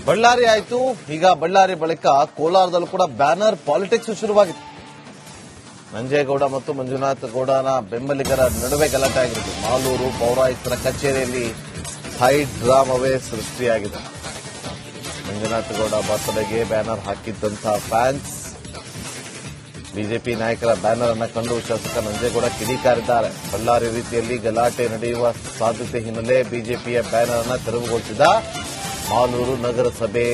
ಬಳ್ಳಾರಿ ಆಯ್ತು. ಈಗ ಬಳ್ಳಾರಿ ಬಳಿಕ ಕೋಲಾರದಲ್ಲೂ ಕೂಡ ಬ್ಯಾನರ್ ಪಾಲಿಟಿಕ್ಸ್ ಶುರುವಾಗಿತ್ತು. ನಂಜೇಗೌಡ ಮತ್ತು ಮಂಜುನಾಥ್ ಗೌಡನ ಬೆಂಬಲಿಗರ ನಡುವೆ ಗಲಾಟೆ ಆಗಿತ್ತು. ಮಾಲೂರು ಪೌರಾಯುಕ್ತರ ಕಚೇರಿಯಲ್ಲಿ ಹೈ ಡ್ರಾಮವೇ ಸೃಷ್ಟಿಯಾಗಿದೆ. ಮಂಜುನಾಥ್ ಗೌಡ ಬರ್ತ್ಡೇಗೆ ಬ್ಯಾನರ್ ಹಾಕಿದ್ದಂತಹ ಫ್ಯಾನ್ಸ್ ಬಿಜೆಪಿ ನಾಯಕರ ಬ್ಯಾನರ್ ಅನ್ನು ಕಂಡು ಶಾಸಕ ನಂಜೇಗೌಡ ಕಿಡಿಕಾರಿದ್ದಾರೆ. ಬಳ್ಳಾರಿ ರೀತಿಯಲ್ಲಿ ಗಲಾಟೆ ನಡೆಯುವ ಸಾಧ್ಯತೆ ಹಿನ್ನೆಲೆ ಬಿಜೆಪಿಯ ಬ್ಯಾನರ್ ಅನ್ನು ತೆರವುಗೊಳಿಸಿದ ಮಾಲೂರು ನಗರಸಭೆ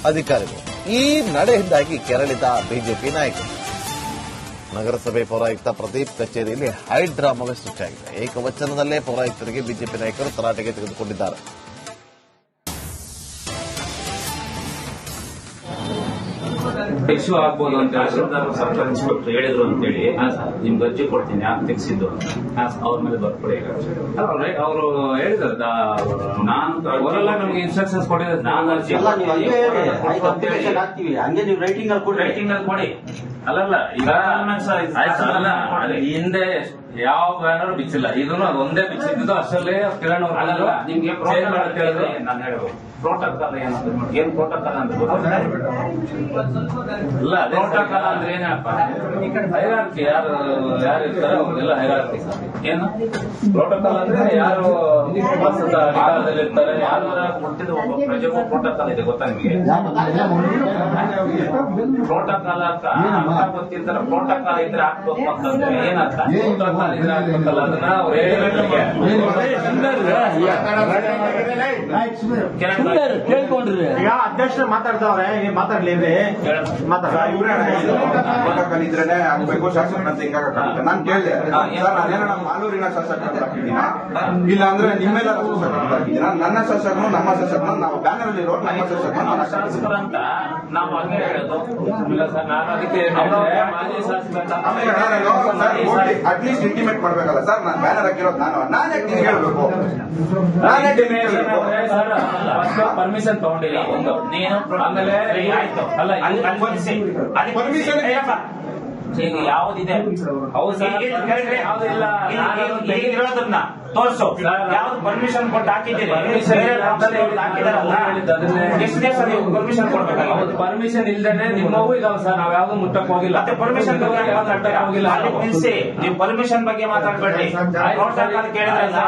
ಅಧಿಕಾರಿಗಳು. ಈ ನಡೆಯಿಂದಾಗಿ ಕೆರಳಿದ ಬಿಜೆಪಿ ನಾಯಕರು. ನಗರಸಭೆ ಪೌರಾಯುಕ್ತ ಪ್ರದೀಪ್ ಕಚೇರಿಯಲ್ಲಿ ಹೈ ಡ್ರಾಮವೇ ಸೃಷ್ಟಿಯಾಗಿದೆ. ಏಕವಚನದಲ್ಲೇ ಪೌರಾಯುಕ್ತರಿಗೆ ಬಿಜೆಪಿ ನಾಯಕರು ತರಾಟೆಗೆ ತೆಗೆದುಕೊಂಡಿದ್ದಾರೆ. ಇಶ್ಯೂ ಆಗ್ಬೋದು ಅಂತ ಸರ್ಕಾರ ಇನ್ಸ್ಪೆಕ್ಟರ್ ಹೇಳಿದ್ರು ಅಂತೇಳಿ ನಿಮ್ಗೆ ಅರ್ಜಿ ಕೊಡ್ತೀನಿ ಯಾಕೆ ತೆಗೆಸಿದ್ದು ಅವ್ರ ಮೇಲೆ ಬರ್ಕೊಡಿ. ಅವರು ಹೇಳಿದ್ರು ನಾನು ನಮ್ಗೆ ಇನ್ಸ್ಟ್ರಕ್ಷನ್ಸ್ ಕೊಟ್ಟಿದ್ದಾರೆ. ನಾನು ಅರ್ಜಿ ಹಂಗೆ ನೀವು ರೈಟಿಂಗ್ ಅಲ್ಲಿ ಕೊಡಿ. ಅಲ್ಲಲ್ಲ ಈಗ ಹಿಂದೆ ಯಾವ ಬ್ಯಾನರ್ ಬಿಚ್ಚಿಲ್ಲ. ಇದನ್ನು ಅದೊಂದೇ ಬಿಚ್ಚಿದ್ದು ಅಷ್ಟಲ್ಲೇ ಕಿರಣ್ ಅವರು ನಿಮ್ಗೆ ಹೇಳಿದ್ರೆ ನಾನು ಹೇಳಬಹುದು. ಪ್ರೋಟೋಕಾಲ್ ಏನ್ ಪ್ರೋಟೋಕಾಲ್ ಅಂತ ಇಲ್ಲ. ಪ್ರೋಟೋಕಾಲ್ ಅಂದ್ರೆ ಏನಪ್ಪ, ಹೈರಾರ್ಕಿ ಯಾರು ಇರ್ತಾರೆ ಅವ್ರಿಗೆಲ್ಲ ಹೈರಾರ್ಕಿ. ಏನು ಪ್ರೋಟೋಕಾಲ್ ಅಂದ್ರೆ ಯಾರು ಅಧಿಕಾರದಲ್ಲಿ ಇರ್ತಾರೆ, ಯಾರು ಹುಟ್ಟಿದ ಒಬ್ಬ ಪ್ರಜೆಗೂ ಪ್ರೋಟೋಕಾಲ್ ಇದೆ ಗೊತ್ತಾ ನಿಮಗೆ? ಪ್ರೋಟೋಕಾಲ್ ಅಂತ ಗೊತ್ತಿರ್ತಾರೆ. ಪ್ರೋಟೋಕಾಲ್ ಇದ್ರೆ ಹಾಕ್ಬೇಕು ಅಂತಂದ್ರೆ ಏನಂತ ಪ್ರೋಟೋಕಾಲ್ ಇದ್ರೆ ಹಾಕ್ಬೇಕಲ್ಲ, ಅದನ್ನ ಅವ್ರು ಕೇಳ್ಕೊಂಡ್ರಿ. ಈಗ ಅಧ್ಯಕ್ಷ ಮಾತಾಡ್ತಾವ್ರೆ, ಮಾತಾಡ್ಲಿ ಪ್ರೋಟೋಕಾಲ್ ಇದ್ರೇನೆ ಆಗ್ಬೇಕು ಶಾಸಕರಂತ ಹಿಂಗಾಗುತ್ತೆ. ನಾನು ಕೇಳಿದೆ ನಾನೇನ ಮಾಲೂರಿನ ಶಾಸಕ ಹಾಕಿದ್ದೀನ ಇಲ್ಲ ಅಂದ್ರೆ ನಿಮ್ಮೆಲ್ಲ ಶಾಸಕ ಹಾಕಿದ್ದೀನ? ನನ್ನ ಶಾಸಕನು ನಮ್ಮ ಶಾಸಕನು ನಾವು ಬ್ಯಾನರ್ ಅಲ್ಲಿ ಇರೋ ನಮ್ಮ ಶಾಸಕರು ಅಂತ ನಾವು ಹಂಗೆ ಹೇಳೋದು. ಅಟ್ಲೀಸ್ಟ್ ಇಂಟಿಮೇಟ್ ಮಾಡ್ಬೇಕಲ್ಲ ಸರ್. ನಾನು ಬ್ಯಾನರ್ ಹಾಕಿರೋದು ನಾನು ಯಾಕೆ ಹೇಳ್ಬೇಕು? ಪರ್ಮಿಷನ್ ತಗೊಂಡಿಲ್ಲ ಒಂದು ನೀನು. ಆಮೇಲೆ ಆಯ್ತು ಅಲ್ಲ ಪರ್ಮಿಷನ್ ಈಗ ಯಾವುದಿದೆ ಇರೋದನ್ನ ತೋರಿಸು. ಯಾವ್ದು ಪರ್ಮಿಷನ್ ಕೊಟ್ಟು ಹಾಕಿದ್ದೀರಿ? ಪರ್ಮಿಷನ್ ಕೊಡ್ಬೇಕಲ್ಲ. ಪರ್ಮಿಷನ್ ಇಲ್ದೇನೆ ನಿಮ್ಮವು ಇದಾವೆ ಸರ್. ನಾವ್ ಯಾವ್ದು ಮುಟ್ಟಕ್ ಹೋಗಿಲ್ಲ. ಮತ್ತೆ ಪರ್ಮಿಷನ್ ಬಗ್ಗೆ ಹೋಗಿಲ್ಲ. ನಿಲ್ಸಿ, ನೀವು ಪರ್ಮಿಷನ್ ಬಗ್ಗೆ ಮಾತಾಡ್ಬೇಡಿ. ಪ್ರೋಟೋಕಾಲ್ ಕೇಳಿದ್ರಲ್ಲ,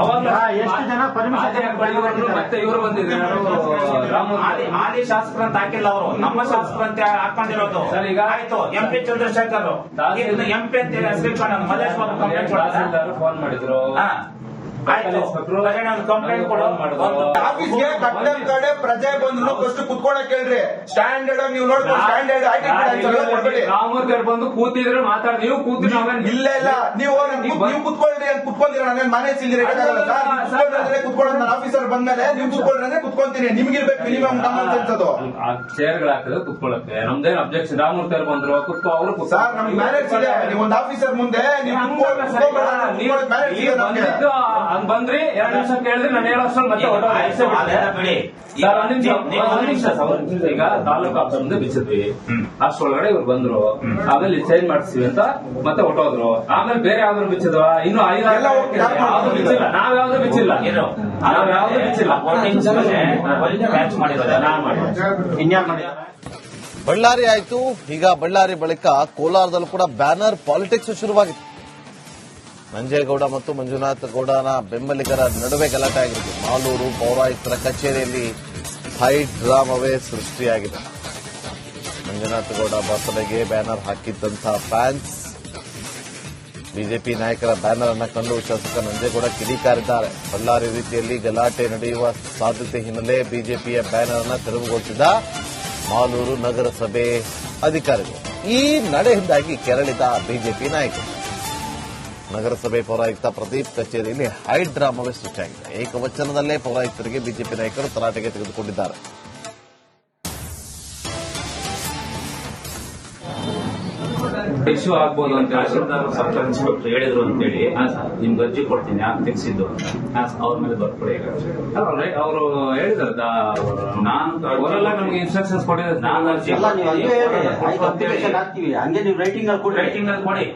ಅವಾಗ ಎಷ್ಟು ಜನ ಪರ್ಮಿಷನ್ ಮತ್ತೆ ಇವರು ಬಂದಿದ್ರು. ಹಾಲಿ ಶಾಸಕರಂತ ಹಾಕಿಲ್ಲ ಅವರು, ನಮ್ಮ ಶಾಸಕರಂತೆ ಹಾಕೊಂಡಿರೋದು. ಸರ್ ಈಗ ಆಯ್ತು. ಎಂಪಿ ಚಂದ್ರಶೇಖರ್ ಎಂಪಿ ಅಂತ ಶ್ರೀಕಂಠ ಮಲ್ಲೇಶ್ ಬಾಬು ಕಂಪ್ಲೇಂಟ್ ಫೋನ್ ಮಾಡಿದ್ರು. ಆಫೀಸ್ಗೆ ಕಟ್ಟಡ ಕಡೆ ಪ್ರಜೆ ಬಂದ್ರು ಫಸ್ಟ್ ಕುತ್ಕೊಳಕ್ ಹೇಳ್ರಿ. ಸ್ಟ್ಯಾಂಡರ್ಡ್ ನೀವು ನೋಡ್ಕೊಂಡು ಸ್ಟ್ಯಾಂಡರ್ಡ್ ರಾಮೂರ್ಕರ್ ಬಂದು ಕೂತಿದ್ರೆ ಮಾತಾಡಿ. ನೀವು ಕೂತಿ ಇಲ್ಲ ಇಲ್ಲ ನೀವು ಕುತ್ಕೊಳ್ರಿ ಅಂತ ಕುತ್ಕೊಂಡಿರ. ನಾನು ಮನೆ ಸಿಂಗಿರಿ ಕುತ್ಕೊಳ್ಳೋದು. ನಾನು ಆಫೀಸರ್ ಬಂದ್ಮೇಲೆ ನೀವು ಕುತ್ಕೊಳ್ರಿ ಕುತ್ಕೊಂತೀನಿ. ನಿಮ್ಗಿರ್ಬೇಕು ಮಿನಿಮಮ್ ಕಾಮನ್ ಸೆನ್ಸ್. ಅದು ಚೇರ್ ಗಳಾಕಿದ್ರೆ ಕುತ್ಕೊಳ್ಳಕ್ಕೆ ನಮ್ದೇನು ಅಬ್ಜೆಕ್ಷನ್. ರಾಮೂರ್ಕರ್ ಬಂದ್ರು ಕುತ್ಕೋ. ಅವರು ಸರ್ ನಮ್ಗೆ ಮ್ಯಾನೇಜ್ ಇದೆ. ನೀವು ಒಂದು ಆಫೀಸರ್ ಮುಂದೆ ಬಂದ್ರಿ 2 ನಿಮಿಷ ಕೇಳಿದ್ರೆ ನಾನು ಹೇಳೋ ಅಷ್ಟೊಂದು ಮತ್ತೆ ಈಗ ತಾಲೂಕು ಆಫೀಸರ್ ಮುಂದೆ ಬಿಚ್ಚಿದ್ವಿ. ಅಷ್ಟೊಳಗಡೆ ಇವ್ರು ಬಂದ್ರು. ಆಮೇಲೆ ಚೇಂಜ್ ಮಾಡಿಸ್ತೀವಿ ಅಂತ ಮತ್ತೆ ಹೊಟ್ಟೋದ್ರು. ಆಮೇಲೆ ಬೇರೆ ಯಾವ್ದು ಬಿಚ್ಚಿದ್ವ? ಇನ್ನು 5 ಯಾವ್ದು ಬಿಚ್ಚಿಲ್ಲ. ನಾವ್ಯಾವ್ದು ಬಿಚ್ಚಿಲ್ಲ. ನಾವ್ಯಾವ್ದು ಬಿಚ್ಚಿಲ್ಲ. ಬಳ್ಳಾರಿ ಆಯ್ತು. ಈಗ ಬಳ್ಳಾರಿ ಬಳಿಕ ಕೋಲಾರದಲ್ಲೂ ಕೂಡ ಬ್ಯಾನರ್ ಪಾಲಿಟಿಕ್ಸ್ ಶುರುವಾಗಿತ್ತು. ನಂಜೇಗೌಡ ಮತ್ತು ಮಂಜುನಾಥ್ ಗೌಡನ ಬೆಂಬಲಿಗರ ನಡುವೆ ಗಲಾಟೆ ಆಗಿತ್ತು. ಮಾಲೂರು ಪೌರಾಯುಕ್ತರ ಕಚೇರಿಯಲ್ಲಿ ಹೈ ಡ್ರಾಮವೇ ಸೃಷ್ಟಿಯಾಗಿದೆ. ಮಂಜುನಾಥ್ ಗೌಡ ಬರ್ತ್ಡೇಗೆ ಬ್ಯಾನರ್ ಹಾಕಿದ್ದಂತಹ ಫ್ಯಾನ್ಸ್ ಬಿಜೆಪಿ ನಾಯಕರ ಬ್ಯಾನರ್ ಅನ್ನು ಕಂಡು ಶಾಸಕ ನಂಜೇಗೌಡ ಕಿಡಿಕಾರಿದ್ದಾರೆ. ಬಳ್ಳಾರಿ ರೀತಿಯಲ್ಲಿ ಗಲಾಟೆ ನಡೆಯುವ ಸಾಧ್ಯತೆ ಹಿನ್ನೆಲೆ ಬಿಜೆಪಿಯ ಬ್ಯಾನರ್ ಅನ್ನು ತೆರವುಗೊಳಿಸಿದ ಮಾಲೂರು ನಗರಸಭೆ ಅಧಿಕಾರಿಗಳು. ಈ ನಡೆಯಿಂದಾಗಿ ಕೆರಳಿದ ಬಿಜೆಪಿ ನಾಯಕರು. ನಗರಸಭೆ ಪೌರಾಯುಕ್ತ ಪ್ರದೀಪ್ ಕಚೇರಿಯಲ್ಲಿ ಹೈ ಡ್ರಾಮವೇ ಸೃಷ್ಟಿಯಾಗಿದೆ. ಏಕವಚನದಲ್ಲೇ ಪೌರಾಯುಕ್ತರಿಗೆ ಬಿಜೆಪಿ ನಾಯಕರು ತರಾಟೆಗೆ ತೆಗೆದುಕೊಂಡಿದ್ದಾರೆ. ಇಶ್ಯೂ ಆಗ್ಬೋದು ಅಂತ ಸರ್ಕಾರ ಇನ್ಸ್ಪೆಕ್ಟರ್ ಹೇಳಿದ್ರು ಅಂತೇಳಿ ನಿಮ್ಗೆ ಅರ್ಜಿ ಕೊಡ್ತೀನಿ ಯಾಕೆ ತೆಗೆಸಿದ್ದು ಅವ್ರ ಮೇಲೆ ಬರ್ಕೊಡಿ. ಅವರು ಹೇಳಿದ್ರು ನಾನು ನಮ್ಗೆ ಇನ್ಸ್ಟ್ರಕ್ಷನ್ಸ್ ಕೊಟ್ಟಿದ್ದಾರೆ. ನಾನು ಅರ್ಜಿ ಹಂಗೆ ನೀವು ರೈಟಿಂಗ್ ಅಲ್ಲಿ ಕೊಡಿ.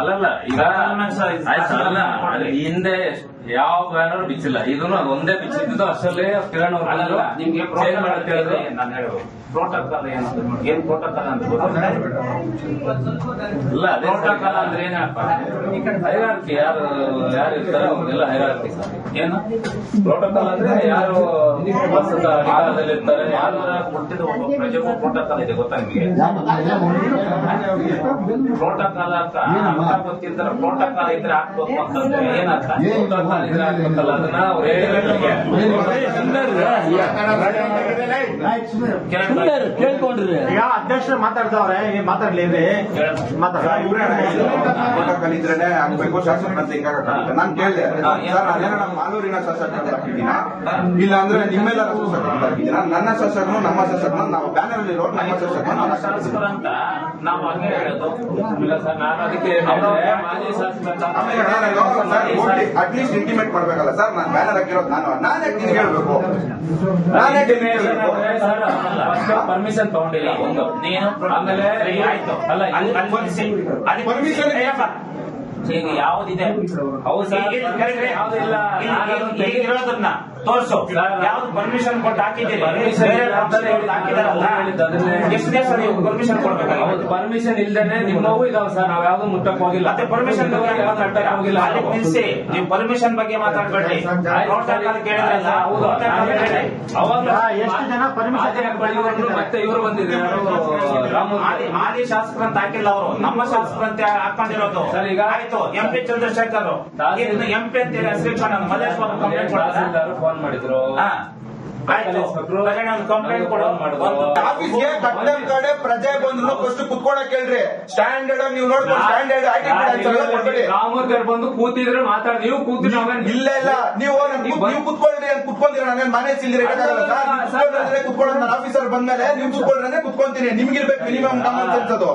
ಅಲ್ಲಲ್ಲ ಈಗ ಹಿಂದೆ ಯಾವ ಬ್ಯಾನರ್ ಬಿಚ್ಚಿಲ್ಲ, ಇದನ್ನು ಅದು ಒಂದೇ ಬಿಚ್ಚಿದ್ದು. ಅಷ್ಟರಲ್ಲಿ ಕಿರಣ್ ಅವರು ಅಲ್ಲ ನಿಮ್ಗೆ ಚೇಂಜ್ ಮಾಡಕ್ ಹೇಳಿದ್ರು. ನಾನು ಹೇಳೋದು ಪ್ರೋಟೋಕಾಲ್ ಏನ್ ಪ್ರೋಟೋಕಾಲ್ ಅಂತ ಇಲ್ಲ, ಪ್ರೋಟೋಕಾಲ್ ಅಂದ್ರೆ ಏನಪ್ಪ? ಹೈರಾರ್ಕಿ ಯಾರು ಇರ್ತಾರೆ ಅವ್ರಿಗೆಲ್ಲ ಹೈರಾರ್ಕಿ ಏನು ಪ್ರೋಟೋಕಾಲ್ ಅಂದ್ರೆ ಯಾರು ವಸತ ಅಧಿಕಾರದಲ್ಲಿ ಇರ್ತಾರೆ, ಯಾರು ಹುಟ್ಟಿದ ಒಬ್ಬ ಪ್ರಜೆಗೂ ಪ್ರೋಟೋಕಾಲ್ ಇದೆ ಗೊತ್ತಾ ನಿಮಗೆ? ಪ್ರೋಟೋಕಾಲ್ ಅಂತ ಅರ್ಥ ಗೊತ್ತಿರ್ತಾರೆ. ಪ್ರೋಟೋಕಾಲ್ ಇದ್ರೆ ಹಾಕ್ಬೇಕು ಅಂತಂದ್ರೆ ಏನರ್ಥ? ಪ್ರೋಟೋಕಾಲ್ ಇದ್ರೆ ಹಾಕ್ಬೇಕಲ್ಲ, ಅದನ್ನ ಅವ್ರು ಕೇಳ್ಕೊಂಡ್ರಿ ಈಗ ಅಧ್ಯಕ್ಷರು ಮಾತಾಡ್ತಾವ್ರೆ, ಮಾತಾಡ್ಲಿ ಪ್ರೋಟೋಕಾಲ್ ಇದ್ರೇನೆ ಆಗ್ಬೇಕು, ಶಾಸಕ ಅಂತ ಹಿಂಗಾಗುತ್ತೆ. ನಾನ್ ಕೇಳಿದೆ ಸರ್, ನಾನೇನೋ ನಮ್ಮ ಮಾಲೂರಿನ ಶಾಸಕ ಅಂತ ಹಾಕಿದ್ದೀನ, ಇಲ್ಲ ಅಂದ್ರೆ ನಿಮ್ಮೆಲ್ಲರ ಶಾಸಕ ಅಂತ ಹಾಕಿದ್ದೀನ. ನನ್ನ ಶಾಸಕನು ನಮ್ಮ ಶಾಸಕನ ನಾವು ಬ್ಯಾನರ್ ಅಲ್ಲಿ ಇರೋರು ನಮ್ಮ ಶಾಸಕನ ನಮ್ಮ ಶಾಸಕರು ಅಂತ ನಾವು ಹಂಗೆ ಹೇಳೋದು. ಇಲ್ಲ ಸರ್, ನಾನು ಅದಕ್ಕೆ ಮಾಜಿ ಶಾಸಕ ಅಟ್ಲೀಸ್ಟ್ ಇಂಟಿಮೇಟ್ ಮಾಡ್ಬೇಕಲ್ಲ ಸರ್. ನಾನು ಬ್ಯಾನರ್ ಹಾಕಿರೋದು ನಾನೇ ನಿನ್ಗೆ ಹೇಳ್ಬೇಕು, ನಾನೇ ಪರ್ಮಿಷನ್ ತಗೊಂಡಿಲ್ಲ ಒಂದು. ನೀನು ಆಮೇಲೆ ಆಯ್ತು ಅಲ್ಲ, ಪರ್ಮಿಷನ್ ಈಗ ಯಾವ್ದಿದೆ ಹೌದು ಸರ್, ಯಾವ್ದಿಲ್ಲ ಇರೋದನ್ನ ತೋರ್ಸು. ಯಾವ್ದು ಪರ್ಮಿಷನ್ ಕೊಟ್ಟು ಹಾಕಿದ್ದೀರಿ? ಹಾಕಿದಾರಲ್ಲ, ಎಷ್ಟು ದಿವಸ ನೀವು ಪರ್ಮಿಷನ್ ಕೊಡ್ಬೇಕಾಗಿ? ಹೌದು, ಪರ್ಮಿಷನ್ ಇಲ್ದೇನೆ ನಿಮ್ಮವು ಇದಾವೆ ಸರ್, ನಾವ್ ಯಾವ್ದು ಮುಟ್ಟಕ್ ಹೋಗಿಲ್ಲ. ಮತ್ತೆ ಪರ್ಮಿಷನ್ ಬಗ್ಗೆ ಹೋಗಿಲ್ಲ. ಅಲ್ಲಿ ನಿಲ್ಸಿ, ನೀವು ಪರ್ಮಿಷನ್ ಬಗ್ಗೆ ಮಾತಾಡ್ಬೇಡಿ. ಪ್ರೋಟೋಕಾಲ್ ಕೇಳಿದ್ರಲ್ಲ, ಹೌದು, ಅವಾಗ ಎಷ್ಟು ಜನ ಪರ್ಮಿಷನ್ ಮತ್ತೆ ಇವರು ಬಂದಿದ್ದಾರೆ, ಮಾಜಿ ಶಾಸಕರಂತ ಹಾಕಿಲ್ಲ ಅವರು, ನಮ್ಮ ಶಾಸಕರಂತೆ ಹಾಕೊಂಡಿರೋದು. ಸರ್, ಈಗ ಆಯ್ತು, ಎಂಪಿ ಚಂದ್ರಶೇಖರ್ ಎಂಪಿ ಅಂತ ಶ್ರೀಕಂಠ ಮಲ್ಲೇಶ್ ಬಾಬು ಕಂಪ್ಲೇಂಟ್ ಕೊಡ್ತಾರೆ. ಫೋನ್ ಮಾಡಿದ್ರು. ಆಯ್ತು, ಕಂಪ್ಲೇಂಟ್ ಕೊಡು. ಆಫೀಸ್ಗೆ ಕಟ್ಟಡ ಕಡೆ ಪ್ರಜೆ ಬಂದ್ರು ಫಸ್ಟ್ ಕುತ್ಕೊಳಕ್ ಹೇಳ್ರಿ. ಸ್ಟ್ಯಾಂಡರ್ಡ್ ನೀವು ನೋಡ್ಕೊಂಡು ಸ್ಟ್ಯಾಂಡರ್ಡ್ ಆಟಿಟ್ಯೂಡ್ ರಾಮೂರ್ತಿ ಬಂದು ಕೂತಿದ್ರೆ ಮಾತಾಡಿ, ನೀವು ಕೂತಿದ್ರೆ ಇಲ್ಲ ಇಲ್ಲ ನೀವು ನೀವು ಕುತ್ಕೊಳ್ರಿ ಅಂತ ಕುತ್ಕೊಂತೀರ. ನಾನು ಮ್ಯಾನೇಜ್ ಇಲ್ದಿರ ಕುತ್ಕೊಳ್ಳೋದು. ನಾನು ಆಫೀಸರ್ ಬಂದ್ಮೇಲೆ ನೀವು ಕುತ್ಕೊಳ್ರೆ ಕುತ್ಕೊಂತೀನಿ. ನಿಮ್ಗಿರ್ಬೇಕು ಮಿನಿಮಮ್ ಕಾಮನ್ ಸೆನ್ಸ್ ಅದು.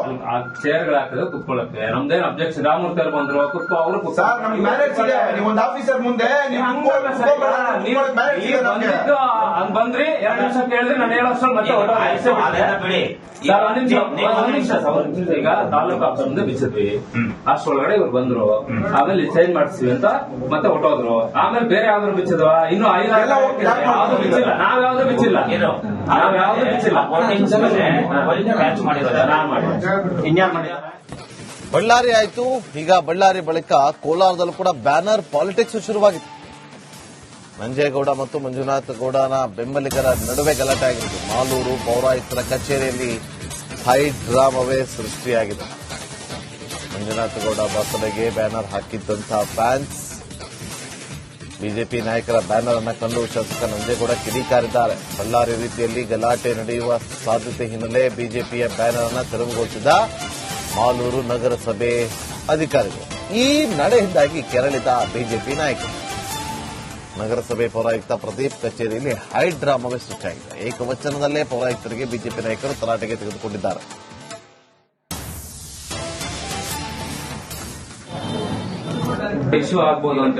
ಚೇರ್ಗಳು ಹಾಕಿದ್ರೆ ಕುತ್ಕೊಳ್ಳಕ್ಕೆ ನಮ್ದೇನು ಅಬ್ಜೆಕ್ಷನ್. ರಾಮೂರ್ತಿ ಅವ್ರು ಬಂದ್ರು, ಕುತ್ಕೋ, ಅವರು ಸರ್ ನಮ್ಗೆ ಮ್ಯಾನೇಜ್ ಇದೆ. ನೀವು ಒಂದು ಆಫೀಸರ್ ಮುಂದೆ ಹಂಗ್ ಬಂದ್ರಿ 2 ನಿಮಿಷ ಕೇಳಿದ್ರೆ ನಾನು 7 ವರ್ಷ ಮತ್ತೆ ಬಿಡಿ. ಈಗ ತಾಲೂಕು ಆಫೀಸ್ ಮುಂದೆ ಬಿಚ್ಚಿದ್ವಿ, ಅಷ್ಟೊಳಗಡೆ ಇವ್ರು ಬಂದ್ರು. ಆಮೇಲೆ ಚೇಂಜ್ ಮಾಡಿಸ್ತೀವಿ ಅಂತ ಮತ್ತೆ ಹೊಟ್ಟೋದ್ರು. ಆಮೇಲೆ ಬೇರೆ ಯಾವ್ದು ಬಿಚ್ಚಿದ್ವ? ಇನ್ನು 5 ಯಾವ್ದು ಬಿಚ್ಚಿಲ್ಲ, ನಾವ್ ಯಾವ್ದು ಬಿಚ್ಚಿಲ್ಲ, ನಾವ್ ಯಾವ್ದು ಬಿಚ್ಚಿಲ್ಲ. ಕ್ಯಾಚ್ ಮಾಡಿರೋದು ನಾನ್ ಮಾಡಿ ಇನ್ಯಾರು ಮಾಡಿದ? ಬಳ್ಳಾರಿ ಆಯ್ತು, ಈಗ ಬಳ್ಳಾರಿ ಬಳಿಕ ಕೋಲಾರದಲ್ಲೂ ಕೂಡ ಬ್ಯಾನರ್ ಪಾಲಿಟಿಕ್ಸ್ ಶುರುವಾಗಿತ್ತು. ನಂಜೇಗೌಡ ಮತ್ತು ಮಂಜುನಾಥ ಗೌಡನ ಬೆಂಬಲಿಗರ ನಡುವೆ ಗಲಾಟೆ ಆಗಿತ್ತು. ಮಾಲೂರು ಪೌರಾಯುಕ್ತರ ಕಚೇರಿಯಲ್ಲಿ ಹೈ ಡ್ರಾಮವೇ ಸೃಷ್ಟಿಯಾಗಿದೆ. ಮಂಜುನಾಥ ಗೌಡ ಬರ್ತ್ಡೇಗೆ ಬ್ಯಾನರ್ ಹಾಕಿದ್ದಂತಹ ಫ್ಯಾನ್ಸ್ ಬಿಜೆಪಿ ನಾಯಕರ ಬ್ಯಾನರ್ ಅನ್ನು ಕಂಡು ಶಾಸಕ ನಂಜೇಗೌಡ ಕಿಡಿಕಾರಿದ್ದಾರೆ. ಬಳ್ಳಾರಿ ರೀತಿಯಲ್ಲಿ ಗಲಾಟೆ ನಡೆಯುವ ಸಾಧ್ಯತೆ ಹಿನ್ನೆಲೆ ಬಿಜೆಪಿಯ ಬ್ಯಾನರ್ ಅನ್ನು ತೆರವುಗೊಳಿಸಿದ ಮಾಲೂರು ನಗರಸಭೆ ಅಧಿಕಾರಿಗಳು. ಈ ನಡೆಯಿಂದಾಗಿ ಕೆರಳಿದ ಬಿಜೆಪಿ ನಾಯಕರು. ನಗರಸಭೆ ಪೌರಾಯುಕ್ತ ಪ್ರದೀಪ್ ಕಚೇರಿಯಲ್ಲಿ ಹೈ ಡ್ರಾಮವೇ ಸೃಷ್ಟಿಯಾಗಿದೆ. ಏಕವಚನದಲ್ಲೇ ಪೌರಾಯುಕ್ತರಿಗೆ ಬಿಜೆಪಿ ನಾಯಕರು ತರಾಟೆಗೆ ತೆಗೆದುಕೊಂಡಿದ್ದಾರೆ. ಇಶ್ಯೂ ಆಗ್ಬೋದು ಅಂತ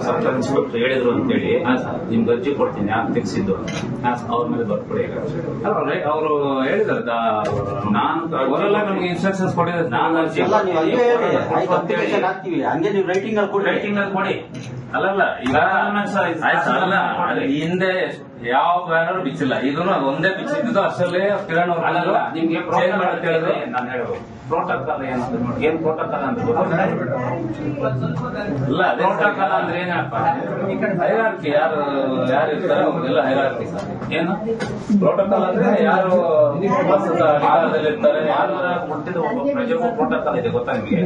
ಸಬ್ ಇನ್ಸ್ಪೆಕ್ಟರ್ ಹೇಳಿದ್ರು ಅಂತೇಳಿ ನಿಮ್ಗೆ ಅರ್ಜಿ ಕೊಡ್ತೀನಿ ಯಾಕೆ ತೆಗ್ಸಿದ್ದು ಅವ್ರ ಮೇಲೆ ಬರ್ಕೊಡಿ. ಅವರು ಹೇಳಿದಾರೆ, ನಾನು ಅವರೆಲ್ಲ ನಮ್ಗೆ ಇನ್ಸ್ಟ್ರಕ್ಷನ್ಸ್ ಕೊಟ್ಟಿದ್ದಾರೆ. ನಾನು ಅರ್ಜಿ ಹಾಕ್ತೀವಿ, ಹಂಗೆ ನೀವು ರೈಟಿಂಗ್ ಅಲ್ಲಿ ರೈಟಿಂಗ್ ಅಲ್ಲಿ ಕೊಡಿ. ಅಲ್ಲಲ್ಲ, ಈಗ ಹಿಂದೆ ಯಾವ ಬ್ಯಾನರ್ ಬಿಚ್ಚಿಲ್ಲ, ಇದನ್ನು ಅದು ಒಂದೇ ಬಿಚ್ಚಿದ್ದು. ಅಷ್ಟರಲ್ಲಿ ಕಿರಣ್ ಅವರು ನಿಮ್ಗೆ ಚೇಂಜ್ ಮಾಡಕ್ ಹೇಳಿದ್ರು. ನಾನು ಹೇಳೋದು ಪ್ರೋಟೋಕಾಲ್ ಏನ್ ಪ್ರೋಟೋಕಾಲ್ ಅಂತ ಇಲ್ಲ, ಪ್ರೋಟೋಕಾಲ್ ಅಂದ್ರೆ ಏನಪ್ಪ? ಹೈರಾರ್ಕಿ ಯಾರು ಇರ್ತಾರೆ ಅವ್ರಿಗೆಲ್ಲ ಹೈರಾರ್ಕಿ. ಏನು ಪ್ರೋಟೋಕಾಲ್ ಅಂದ್ರೆ ಯಾರು ವಸತ ಅಧಿಕಾರದಲ್ಲಿ ಇರ್ತಾರೆ, ಹುಟ್ಟಿದ ಒಬ್ಬ ಪ್ರಜೆಗೂ ಪ್ರೋಟೋಕಾಲ್ ಇದೆ ಗೊತ್ತಾ ನಿಮಗೆ?